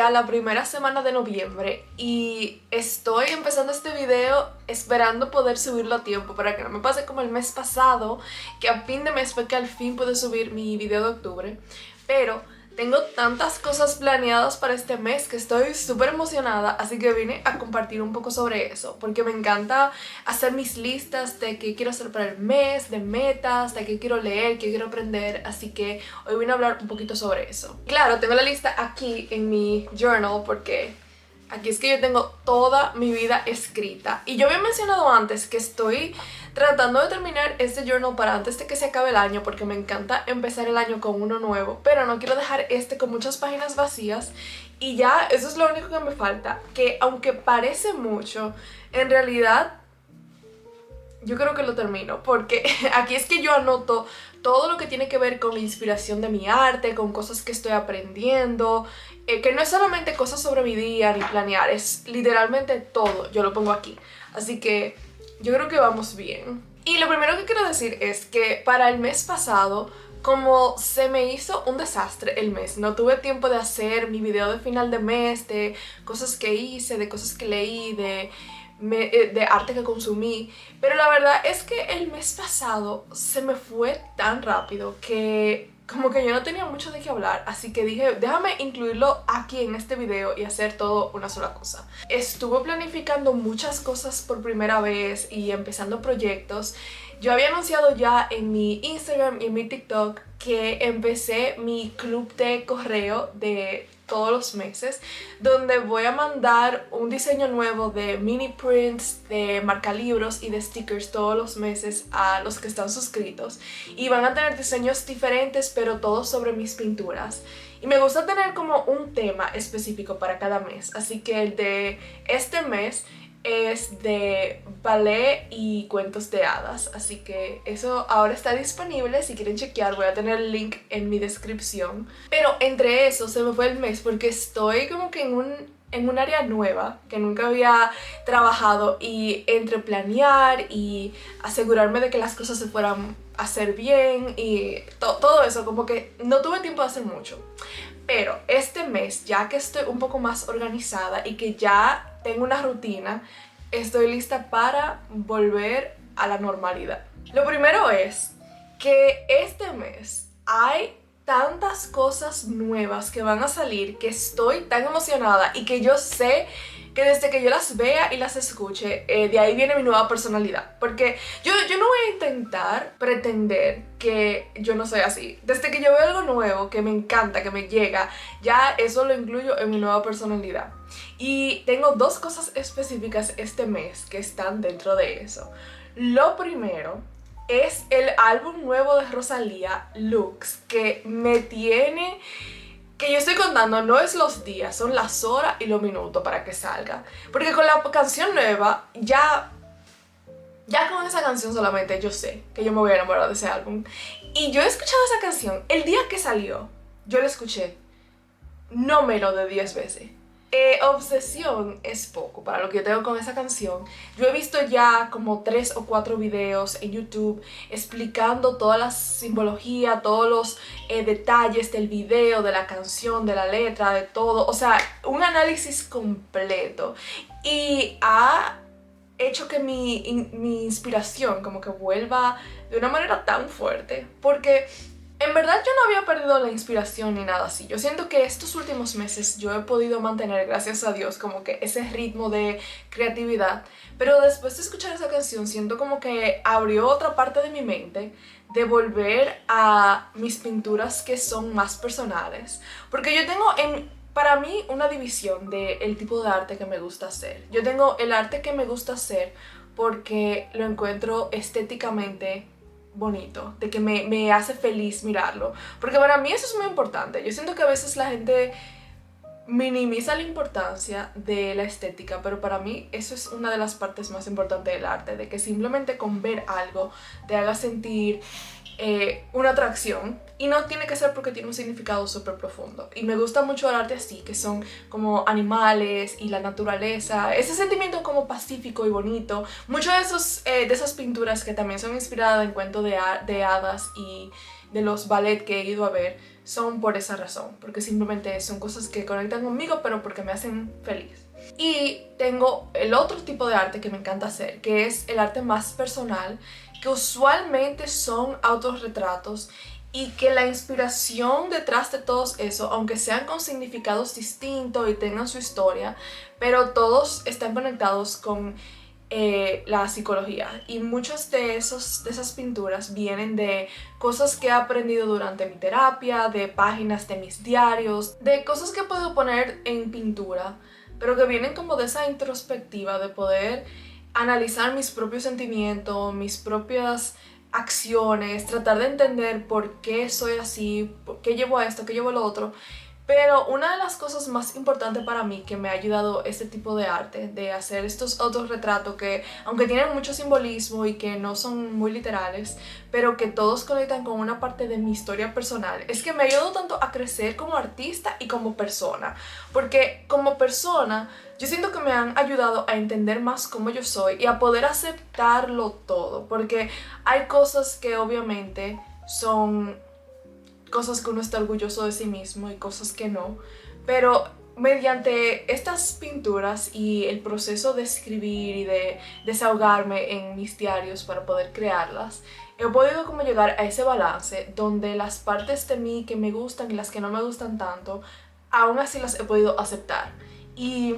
ya la primera semana de noviembre y estoy empezando este video esperando poder subirlo a tiempo para que no me pase como el mes pasado, que a fin de mes fue que al fin pude subir mi video de octubre. Pero tengo tantas cosas planeadas para este mes que estoy súper emocionada, así que vine a compartir un poco sobre eso, porque me encanta hacer mis listas de qué quiero hacer para el mes, de metas, de qué quiero leer, qué quiero aprender, así que hoy vine a hablar un poquito sobre eso. Claro, tengo la lista aquí en mi journal porque aquí es que yo tengo toda mi vida escrita. Y yo había mencionado antes que estoy tratando de terminar este journal para antes de que se acabe el año, porque me encanta empezar el año con uno nuevo, pero no quiero dejar este con muchas páginas vacías. Y ya, eso es lo único que me falta, que aunque parece mucho, en realidad yo creo que lo termino, porque aquí es que yo anoto todo lo que tiene que ver con la inspiración de mi arte, con cosas que estoy aprendiendo, que no es solamente cosas sobre mi día ni planear, es literalmente todo, yo lo pongo aquí. Así que yo creo que vamos bien. Y lo primero que quiero decir es que para el mes pasado, como se me hizo un desastre el mes, no tuve tiempo de hacer mi video de final de mes, de cosas que hice, de cosas que leí, de arte que consumí, pero la verdad es que el mes pasado se me fue tan rápido que como que yo no tenía mucho de qué hablar, así que dije, déjame incluirlo aquí en este video y hacer todo una sola cosa. Estuve planificando muchas cosas por primera vez y empezando proyectos. Yo había anunciado ya en mi Instagram y en mi TikTok que empecé mi club de correo de todos los meses, donde voy a mandar un diseño nuevo de mini prints, de marcalibros y de stickers todos los meses a los que están suscritos, y van a tener diseños diferentes pero todos sobre mis pinturas. Y me gusta tener como un tema específico para cada mes, así que el de este mes es de ballet y cuentos de hadas, así que eso ahora está disponible. Si quieren chequear, voy a tener el link en mi descripción. Pero entre eso se me fue el mes porque estoy como que en un área nueva que nunca había trabajado, y entre planear y asegurarme de que las cosas se fueran a hacer bien y todo eso, como que no tuve tiempo de hacer mucho. Pero este mes, ya que estoy un poco más organizada y que ya tengo una rutina, estoy lista para volver a la normalidad. Lo primero es que este mes hay tantas cosas nuevas que van a salir que estoy tan emocionada, y que yo sé que desde que yo las vea y las escuche, de ahí viene mi nueva personalidad. Porque yo no voy a intentar pretender que yo no soy así. Desde que yo veo algo nuevo que me encanta, que me llega, ya eso lo incluyo en mi nueva personalidad. Y tengo dos cosas específicas este mes que están dentro de eso. Lo primero es el álbum nuevo de Rosalía, Lux, que me tiene... que yo estoy contando, no es los días, son las horas y los minutos para que salga. Porque con la canción nueva, ya con esa canción solamente yo sé que yo me voy a enamorar de ese álbum. Y yo he escuchado esa canción, el día que salió, yo la escuché no menos de 10 veces. Obsesión es poco para lo que yo tengo con esa canción. Yo he visto ya como 3 o 4 videos en YouTube explicando toda la simbología, todos los detalles del video, de la canción, de la letra, de todo. O sea, un análisis completo. Y ha hecho que mi inspiración como que vuelva de una manera tan fuerte. Porque en verdad yo no había perdido la inspiración ni nada así. Yo siento que estos últimos meses yo he podido mantener, gracias a Dios, como que ese ritmo de creatividad. Pero después de escuchar esa canción siento como que abrió otra parte de mi mente de volver a mis pinturas que son más personales. Porque yo tengo para mí una división del tipo de arte que me gusta hacer. Yo tengo el arte que me gusta hacer porque lo encuentro estéticamente bonito, de que me hace feliz mirarlo, porque para mí eso es muy importante. Yo siento que a veces la gente minimiza la importancia de la estética, pero para mí eso es una de las partes más importantes del arte, de que simplemente con ver algo te haga sentir una atracción, y no tiene que ser porque tiene un significado súper profundo. Y me gusta mucho el arte así, que son como animales y la naturaleza, ese sentimiento como pacífico y bonito. Muchas de esas pinturas que también son inspiradas en cuentos de hadas y de los ballet que he ido a ver son por esa razón, porque simplemente son cosas que conectan conmigo, pero porque me hacen feliz. Y tengo el otro tipo de arte que me encanta hacer, que es el arte más personal, que usualmente son autorretratos y que la inspiración detrás de todo eso, aunque sean con significados distintos y tengan su historia, pero todos están conectados con la psicología, y muchas de esas pinturas vienen de cosas que he aprendido durante mi terapia, de páginas de mis diarios, de cosas que puedo poner en pintura, pero que vienen como de esa introspectiva de poder analizar mis propios sentimientos, mis propias acciones, tratar de entender por qué soy así, por qué llevo a esto, qué llevo a lo otro. Pero una de las cosas más importantes para mí que me ha ayudado este tipo de arte, de hacer estos autorretratos que, aunque tienen mucho simbolismo y que no son muy literales, pero que todos conectan con una parte de mi historia personal, es que me ha ayudado tanto a crecer como artista y como persona. Porque como persona, yo siento que me han ayudado a entender más cómo yo soy y a poder aceptarlo todo. Porque hay cosas que obviamente son cosas que uno está orgulloso de sí mismo y cosas que no, pero mediante estas pinturas y el proceso de escribir y de desahogarme en mis diarios para poder crearlas, he podido como llegar a ese balance donde las partes de mí que me gustan y las que no me gustan tanto, aún así las he podido aceptar. Y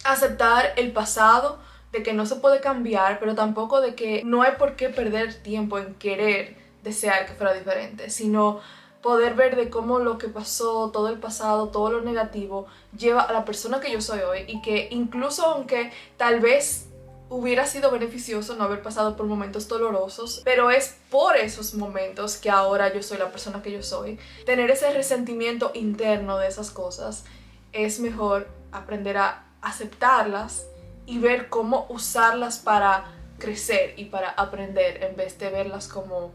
aceptar el pasado, de que no se puede cambiar, pero tampoco de que no hay por qué perder tiempo en querer desear que fuera diferente, sino poder ver de cómo lo que pasó, todo el pasado, todo lo negativo, lleva a la persona que yo soy hoy, y que incluso aunque tal vez hubiera sido beneficioso no haber pasado por momentos dolorosos, pero es por esos momentos que ahora yo soy la persona que yo soy. Tener ese resentimiento interno de esas cosas, es mejor aprender a aceptarlas y ver cómo usarlas para crecer y para aprender, en vez de verlas como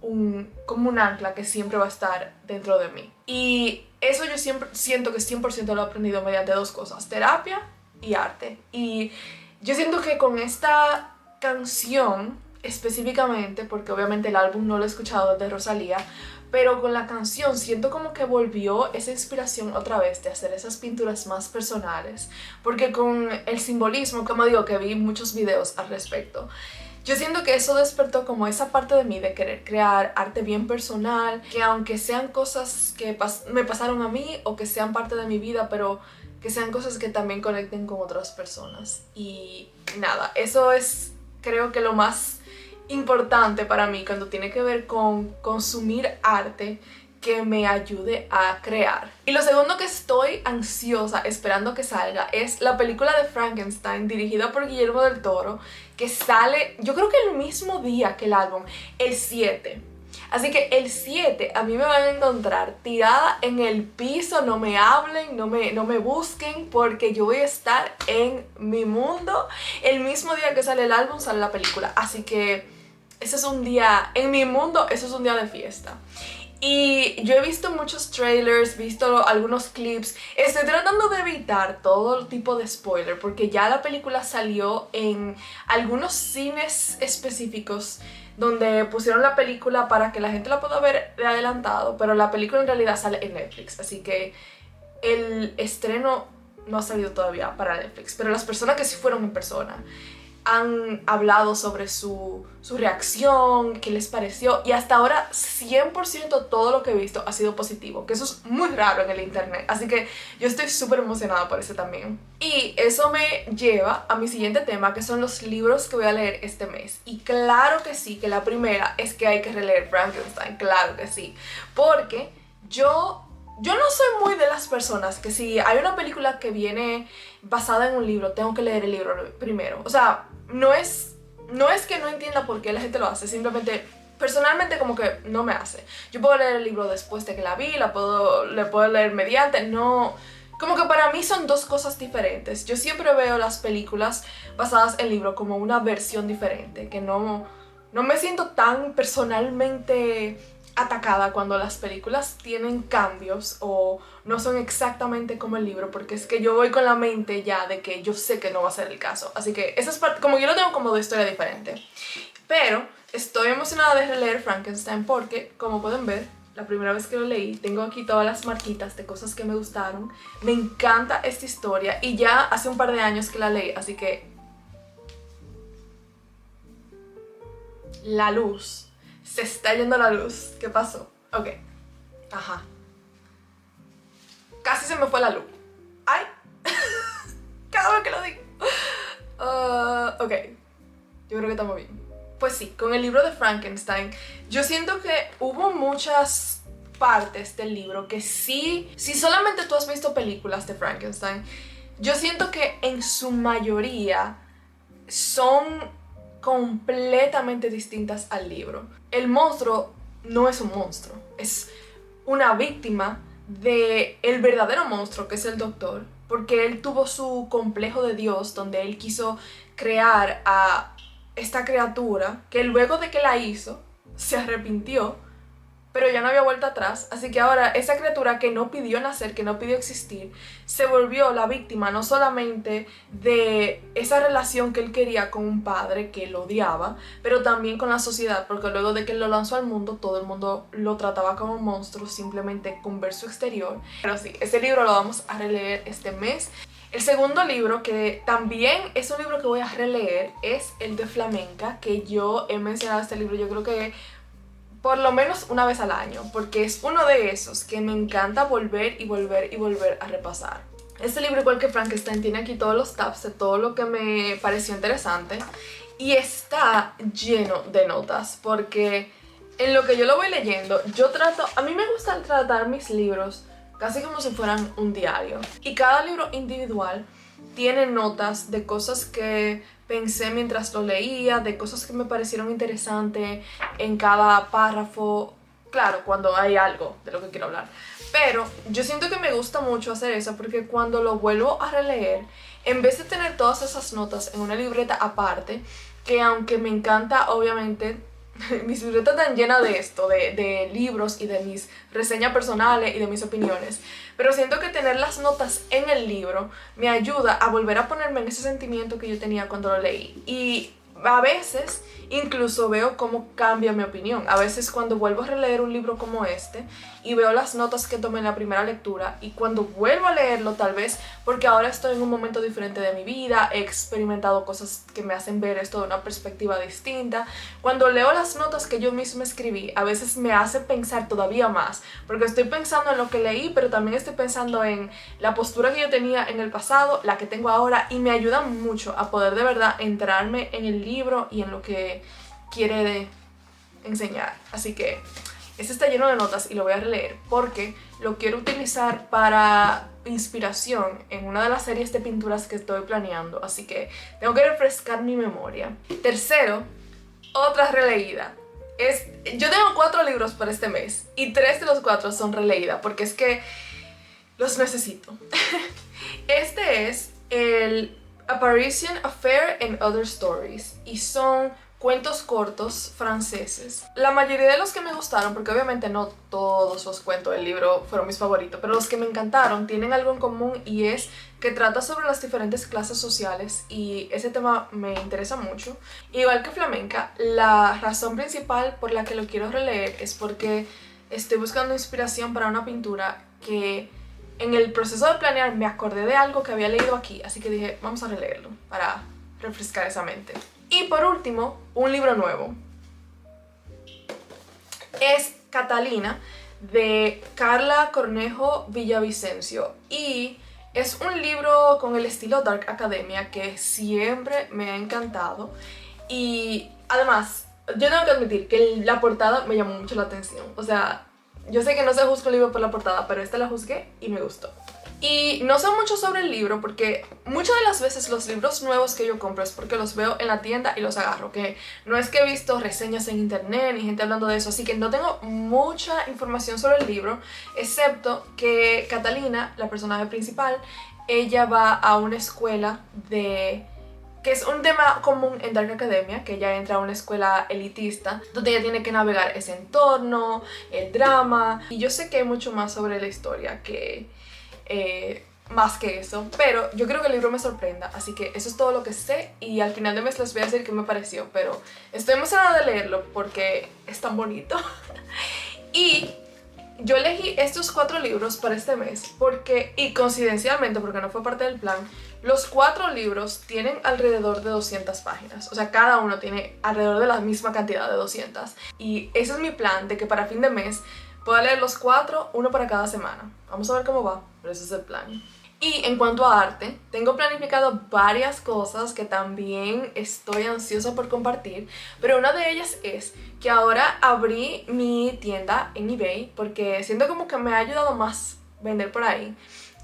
un ancla que siempre va a estar dentro de mí. Y eso yo siempre siento que 100% lo he aprendido mediante dos cosas: terapia y arte. Y yo siento que con esta canción específicamente, porque obviamente el álbum no lo he escuchado de Rosalía, pero con la canción siento como que volvió esa inspiración otra vez de hacer esas pinturas más personales, porque con el simbolismo, como digo, que vi muchos videos al respecto, yo siento que eso despertó como esa parte de mí de querer crear arte bien personal, que aunque sean cosas que me pasaron a mí o que sean parte de mi vida, pero que sean cosas que también conecten con otras personas. Y nada, eso es, creo que lo más importante para mí cuando tiene que ver con consumir arte que me ayude a crear. Y lo segundo que estoy ansiosa esperando que salga es la película de Frankenstein, dirigida por Guillermo del Toro, que sale, yo creo que el mismo día que el álbum, el 7. Así que el 7 a mí me van a encontrar tirada en el piso, no me hablen, no me busquen, porque yo voy a estar en mi mundo. El mismo día que sale el álbum sale la película, así que ese es un día, en mi mundo, eso es un día de fiesta. Y yo he visto muchos trailers, visto algunos clips. Estoy tratando de evitar todo tipo de spoiler, porque ya la película salió en algunos cines específicos donde pusieron la película para que la gente la pueda ver de adelantado, pero la película en realidad sale en Netflix, así que el estreno no ha salido todavía para Netflix, pero las personas que sí fueron en persona han hablado sobre su reacción, qué les pareció, y hasta ahora 100% todo lo que he visto ha sido positivo, que eso es muy raro en el internet, así que yo estoy súper emocionada por eso también. Y eso me lleva a mi siguiente tema, que son los libros que voy a leer este mes. Y claro que sí, que la primera es que hay que releer Frankenstein, claro que sí, porque yo no soy muy de las personas que si hay una película que viene basada en un libro, tengo que leer el libro primero. O sea, no es que no entienda por qué la gente lo hace, simplemente personalmente como que no me hace. Yo puedo leer el libro después de que la vi, le puedo leer mediante, no. Como que para mí son dos cosas diferentes. Yo siempre veo las películas basadas en libro como una versión diferente, que no me siento tan personalmente atacada cuando las películas tienen cambios o no son exactamente como el libro, porque es que yo voy con la mente ya de que yo sé que no va a ser el caso. Así que esa es parte, como yo lo tengo como de historia diferente. Pero Estoy emocionada de releer Frankenstein porque, como pueden ver, la primera vez que lo leí, tengo aquí todas las marquitas de cosas que me gustaron. Me encanta esta historia y ya hace un par de años que la leí, así que... La luz. Se está yendo la luz. ¿Qué pasó? Ok. Ajá. Casi se me fue la luz. ¡Ay! Cada vez que lo digo. Ok. Yo creo que estamos bien. Pues sí, con el libro de Frankenstein, yo siento que hubo muchas partes del libro que sí, si solamente tú has visto películas de Frankenstein, yo siento que en su mayoría son completamente distintas al libro. El monstruo no es un monstruo, es una víctima de el verdadero monstruo que es el doctor, porque él tuvo su complejo de Dios donde él quiso crear a esta criatura que luego de que la hizo se arrepintió, pero ya no había vuelta atrás, así que ahora esa criatura que no pidió nacer, que no pidió existir, se volvió la víctima no solamente de esa relación que él quería con un padre que lo odiaba, pero también con la sociedad, porque luego de que él lo lanzó al mundo, todo el mundo lo trataba como un monstruo simplemente con ver su exterior. Pero sí, este libro lo vamos a releer este mes. El segundo libro, que también es un libro que voy a releer, es el de Flamenca, que yo he mencionado este libro, yo creo que por lo menos una vez al año, porque es uno de esos que me encanta volver y volver y volver a repasar. Este libro, igual que Frankenstein, tiene aquí todos los tabs de todo lo que me pareció interesante y está lleno de notas, porque en lo que yo lo voy leyendo, a mí me gusta tratar mis libros casi como si fueran un diario, y cada libro individual tiene notas de cosas que pensé mientras lo leía, de cosas que me parecieron interesantes en cada párrafo, claro, cuando hay algo de lo que quiero hablar. Pero yo siento que me gusta mucho hacer eso porque cuando lo vuelvo a releer, en vez de tener todas esas notas en una libreta aparte, que aunque me encanta, obviamente, mis libretas están llenas de esto, de libros y de mis reseñas personales y de mis opiniones, pero siento que tener las notas en el libro me ayuda a volver a ponerme en ese sentimiento que yo tenía cuando lo leí, y a veces incluso veo cómo cambia mi opinión. A veces cuando vuelvo a releer un libro como este y veo las notas que tomé en la primera lectura, y cuando vuelvo a leerlo, tal vez porque ahora estoy en un momento diferente de mi vida, he experimentado cosas que me hacen ver esto de una perspectiva distinta, cuando leo las notas que yo misma escribí, a veces me hace pensar todavía más, porque estoy pensando en lo que leí, pero también estoy pensando en la postura que yo tenía en el pasado, la que tengo ahora, y me ayuda mucho a poder de verdad entrarme en el libro y en lo que quiere enseñar. Así que este está lleno de notas y lo voy a releer porque lo quiero utilizar para inspiración en una de las series de pinturas que estoy planeando, así que tengo que refrescar mi memoria. Tercero, otra releída. Yo tengo 4 libros para este mes y 3 de los 4 son releída porque es que los necesito. Este es el A Parisian Affair and Other Stories y son cuentos cortos franceses. La mayoría de los que me gustaron, porque obviamente no todos los cuentos del libro fueron mis favoritos, pero los que me encantaron tienen algo en común, y es que trata sobre las diferentes clases sociales, y ese tema me interesa mucho. Igual que Flamenca, la razón principal por la que lo quiero releer es porque estoy buscando inspiración para una pintura que en el proceso de planear me acordé de algo que había leído aquí, así que dije, vamos a releerlo para refrescar esa mente. Y por último, un libro nuevo. Es Catalina, de Carla Cornejo Villavicencio, y es un libro con el estilo Dark Academia que siempre me ha encantado, y además yo tengo que admitir que la portada me llamó mucho la atención. O sea, yo sé que no se juzga un libro por la portada, pero esta la juzgué y me gustó. Y no sé mucho sobre el libro porque muchas de las veces los libros nuevos que yo compro es porque los veo en la tienda y los agarro, que no es que he visto reseñas en internet ni gente hablando de eso, así que no tengo mucha información sobre el libro, excepto que Catalina, la personaje principal, ella va a una escuela que es un tema común en Dark Academia, que ella entra a una escuela elitista, donde ella tiene que navegar ese entorno, el drama, y yo sé que hay mucho más sobre la historia que más que eso, pero yo creo que el libro me sorprenda, así que eso es todo lo que sé y al final de mes les voy a decir qué me pareció, pero estoy emocionada de leerlo porque es tan bonito. Y yo elegí estos 4 libros para este mes porque, y coincidencialmente, porque no fue parte del plan, los 4 libros tienen alrededor de 200 páginas. O sea, cada uno tiene alrededor de la misma cantidad de 200. Y ese es mi plan, de que para fin de mes pueda leer los 4, uno para cada semana. Vamos a ver cómo va, pero ese es el plan. Y en cuanto a arte, tengo planificado varias cosas que también estoy ansiosa por compartir, pero una de ellas es que ahora abrí mi tienda en eBay porque siento como que me ha ayudado más vender por ahí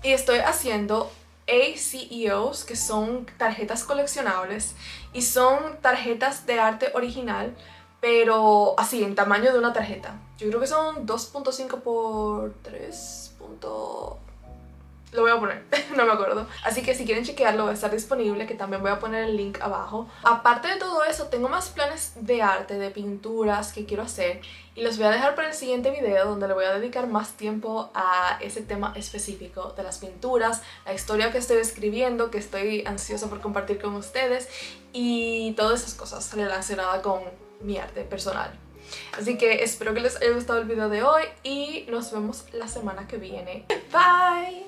y estoy haciendo ACEOs, que son tarjetas coleccionables y son tarjetas de arte original, pero así, en tamaño de una tarjeta. Yo creo que son 2.5 por 3. Lo voy a poner, no me acuerdo. Así que si quieren chequearlo va a estar disponible, que también voy a poner el link abajo. Aparte de todo eso, tengo más planes de arte, de pinturas que quiero hacer y los voy a dejar para el siguiente video, donde le voy a dedicar más tiempo a ese tema específico de las pinturas, la historia que estoy escribiendo, que estoy ansiosa por compartir con ustedes y todas esas cosas relacionadas con mi arte personal. Así que espero que les haya gustado el video de hoy y nos vemos la semana que viene. Bye.